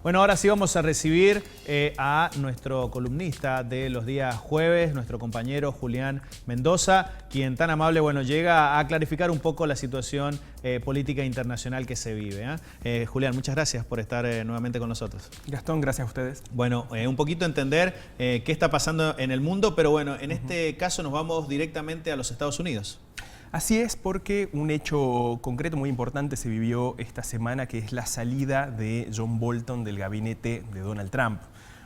Bueno, ahora sí vamos a recibir a nuestro columnista de los días jueves, nuestro compañero Julián Mendoza, quien tan amable, llega a clarificar un poco la situación política internacional que se vive. Julián, muchas gracias por estar nuevamente con nosotros. Gastón, gracias a ustedes. Bueno, un poquito entender qué está pasando en el mundo, pero bueno, en este caso nos vamos directamente a los Estados Unidos. Así es, porque un hecho concreto muy importante se vivió esta semana, que es la salida de John Bolton del gabinete de Donald Trump.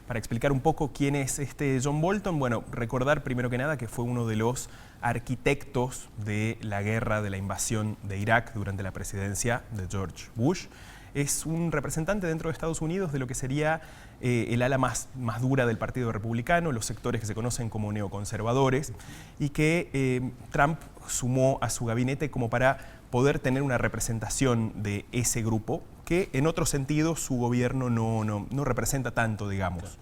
Para explicar un poco quién es este John Bolton, bueno, recordar primero que nada que fue uno de los arquitectos de la guerra, de la invasión de Irak durante la presidencia de George Bush. Es un representante dentro de Estados Unidos de lo que sería el ala más dura del Partido Republicano, los sectores que se conocen como neoconservadores, y que Trump sumó a su gabinete como para poder tener una representación de ese grupo, que en otro sentido su gobierno no representa tanto, digamos.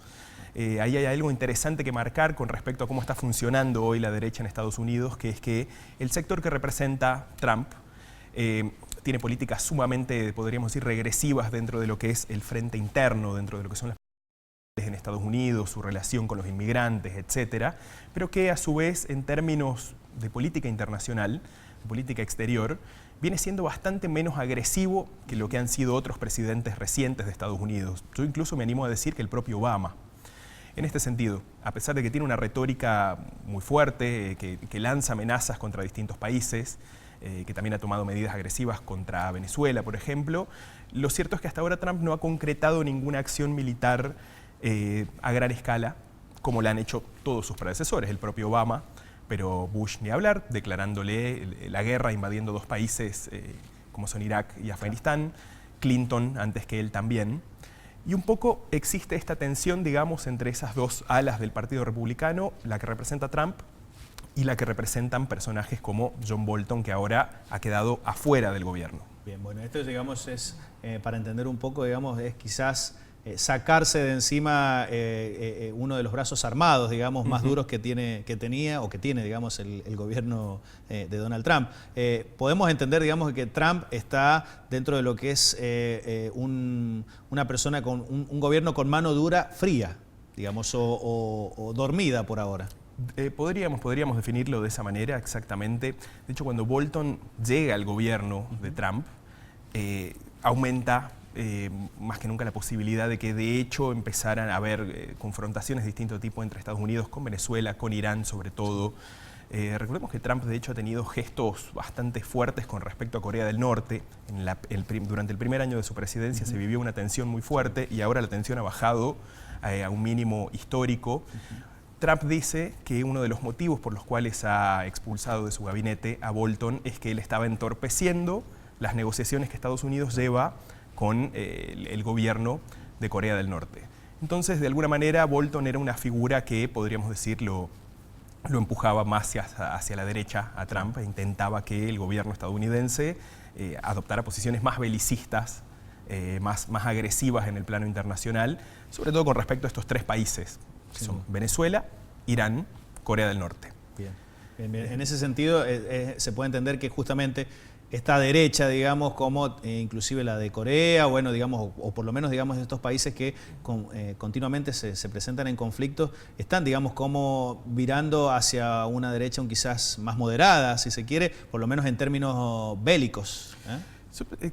Ahí hay algo interesante que marcar con respecto a cómo está funcionando hoy la derecha en Estados Unidos, que es que el sector que representa Trump tiene políticas sumamente, podríamos decir, regresivas dentro de lo que es el frente interno, dentro de lo que son las en Estados Unidos, su relación con los inmigrantes, etcétera, pero que a su vez, en términos de política internacional, de política exterior, viene siendo bastante menos agresivo que lo que han sido otros presidentes recientes de Estados Unidos. Yo incluso me animo a decir que el propio Obama. En este sentido, a pesar de que tiene una retórica muy fuerte, que lanza amenazas contra distintos países, que también ha tomado medidas agresivas contra Venezuela, por ejemplo, lo cierto es que hasta ahora Trump no ha concretado ninguna acción militar a gran escala, como la han hecho todos sus predecesores, el propio Obama, pero Bush ni hablar, declarándole la guerra, invadiendo dos países como son Irak y Afganistán, Clinton antes que él también. Y un poco existe esta tensión, digamos, entre esas dos alas del Partido Republicano, la que representa Trump y la que representan personajes como John Bolton, que ahora ha quedado afuera del gobierno. Bien, bueno, esto, digamos, es, para entender un poco, digamos, es quizás sacarse de encima uno de los brazos armados, digamos, más duros que tiene, digamos, el gobierno de Donald Trump. Podemos entender, digamos, que Trump está dentro de lo que es una persona con un gobierno con mano dura fría, digamos, o dormida por ahora. Podríamos definirlo de esa manera exactamente. De hecho, cuando Bolton llega al gobierno de Trump, aumenta más que nunca la posibilidad de que de hecho empezaran a haber confrontaciones de distinto tipo entre Estados Unidos con Venezuela, con Irán sobre todo. Recordemos que Trump de hecho ha tenido gestos bastante fuertes con respecto a Corea del Norte. Durante el primer año de su presidencia se vivió una tensión muy fuerte y ahora la tensión ha bajado a un mínimo histórico. Trump dice que uno de los motivos por los cuales ha expulsado de su gabinete a Bolton es que él estaba entorpeciendo las negociaciones que Estados Unidos lleva con el gobierno de Corea del Norte. Entonces, de alguna manera, Bolton era una figura que, podríamos decir, lo empujaba más hacia la derecha a Trump e intentaba que el gobierno estadounidense adoptara posiciones más belicistas, más agresivas en el plano internacional, sobre todo con respecto a estos tres países, que son Venezuela, Irán, Corea del Norte. Bien. En ese sentido, se puede entender que justamente esta derecha, digamos, como inclusive la de Corea, bueno, digamos, o por lo menos, digamos, estos países que continuamente se presentan en conflictos, están, digamos, como virando hacia una derecha quizás más moderada, si se quiere, por lo menos en términos bélicos.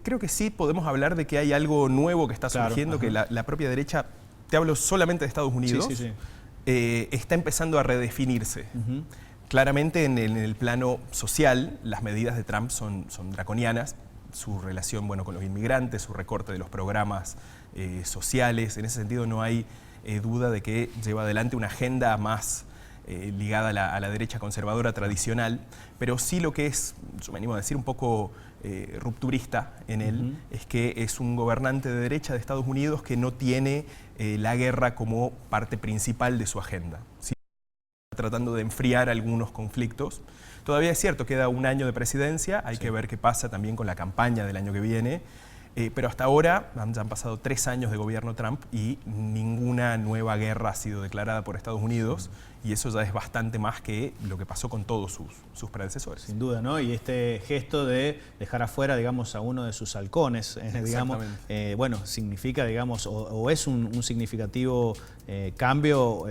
Creo que sí podemos hablar de que hay algo nuevo que está surgiendo, que la propia derecha, te hablo solamente de Estados Unidos, está empezando a redefinirse. Claramente en el plano social, las medidas de Trump son draconianas, su relación con los inmigrantes, su recorte de los programas sociales, en ese sentido no hay duda de que lleva adelante una agenda más ligada a la derecha conservadora tradicional, pero sí lo que es, yo me animo a decir, un poco rupturista en él, es que es un gobernante de derecha de Estados Unidos que no tiene la guerra como parte principal de su agenda. Tratando de enfriar algunos conflictos. Todavía es cierto, queda un año de presidencia, hay que ver qué pasa también con la campaña del año que viene, Pero hasta ahora ya han pasado 3 años de gobierno Trump y ninguna nueva guerra ha sido declarada por Estados Unidos, y eso ya es bastante más que lo que pasó con todos sus predecesores. Sin duda, ¿no? Y este gesto de dejar afuera, digamos, a uno de sus halcones, digamos, bueno, significa, digamos, o es un significativo cambio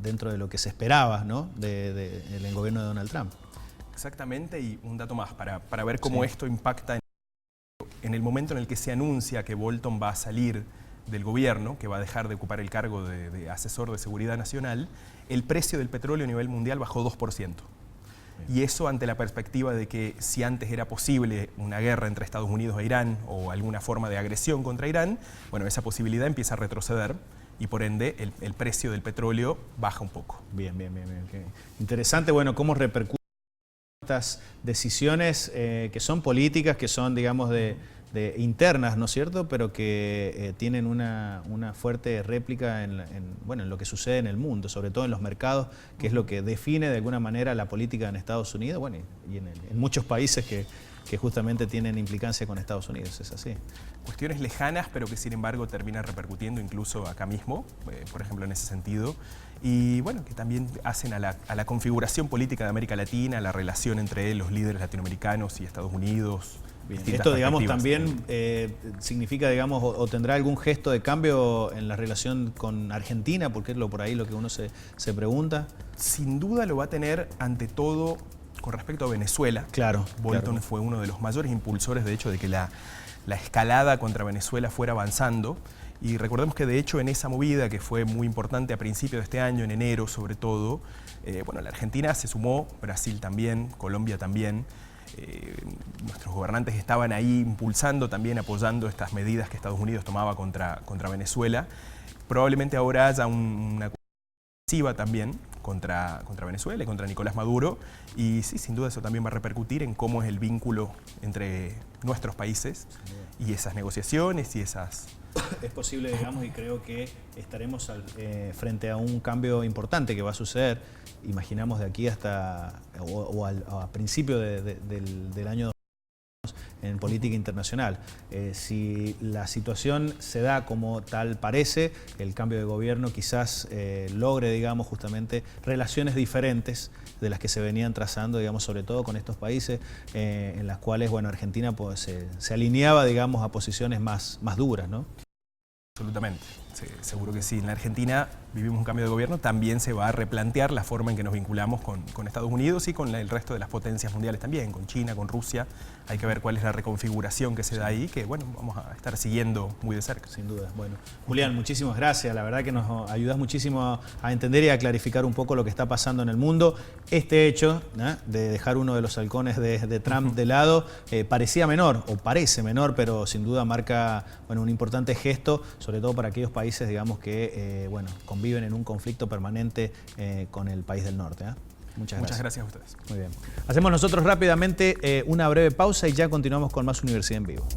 dentro de lo que se esperaba, ¿no? del gobierno de Donald Trump. Exactamente, y un dato más para ver cómo esto impacta en el momento en el que se anuncia que Bolton va a salir del gobierno, que va a dejar de ocupar el cargo de asesor de seguridad nacional. El precio del petróleo a nivel mundial bajó 2%. Y eso ante la perspectiva de que si antes era posible una guerra entre Estados Unidos e Irán o alguna forma de agresión contra Irán, bueno, esa posibilidad empieza a retroceder y por ende el precio del petróleo baja un poco. Bien. Okay. Interesante, bueno, cómo repercuten estas decisiones que son políticas, que son, digamos, de internas, ¿no es cierto?, pero que tienen una fuerte réplica bueno, en lo que sucede en el mundo, sobre todo en los mercados, que es lo que define de alguna manera la política en Estados Unidos, bueno, y en muchos países que justamente tienen implicancia con Estados Unidos, es así. Cuestiones lejanas, pero que sin embargo terminan repercutiendo incluso acá mismo, por ejemplo, en ese sentido, y bueno, que también hacen a la configuración política de América Latina, a la relación entre los líderes latinoamericanos y Estados Unidos. Esto, digamos, también significa, digamos, o tendrá algún gesto de cambio en la relación con Argentina, porque es por ahí lo que uno se pregunta. Sin duda lo va a tener, ante todo con respecto a Venezuela. Claro. Bolton fue uno de los mayores impulsores, de hecho, de que la escalada contra Venezuela fuera avanzando. Y recordemos que de hecho en esa movida, que fue muy importante a principios de este año, en enero sobre todo, bueno, la Argentina se sumó, Brasil también, Colombia también. Nuestros gobernantes estaban ahí impulsando también, apoyando estas medidas que Estados Unidos tomaba contra Venezuela. Probablemente ahora haya una ofensiva también contra Venezuela y contra Nicolás Maduro, y sí, sin duda eso también va a repercutir en cómo es el vínculo entre nuestros países y esas negociaciones y esas... Es posible, digamos, y creo que estaremos frente a un cambio importante que va a suceder, imaginamos, de aquí hasta a principio del año en política internacional. Si la situación se da como tal parece, el cambio de gobierno quizás logre, digamos, justamente relaciones diferentes de las que se venían trazando, digamos, sobre todo con estos países en las cuales, bueno, Argentina pues, se alineaba, digamos, a posiciones más duras, ¿no? Absolutamente, sí, seguro que sí. En la Argentina vivimos un cambio de gobierno, también se va a replantear la forma en que nos vinculamos con Estados Unidos y con el resto de las potencias mundiales también, con China, con Rusia. Hay que ver cuál es la reconfiguración que se da ahí, que bueno, vamos a estar siguiendo muy de cerca. Sin duda. Bueno, Julián, muchísimas gracias. La verdad que nos ayudas muchísimo a entender y a clarificar un poco lo que está pasando en el mundo. Este hecho, ¿no?, de dejar uno de los halcones de Trump de lado, parecía menor, o parece menor, pero sin duda marca, bueno, un importante gesto, sobre todo para aquellos países, digamos, que bueno, conviven en un conflicto permanente con el país del norte. Muchas gracias a ustedes. Muy bien. Hacemos nosotros rápidamente una breve pausa y ya continuamos con más Universidad en Vivo.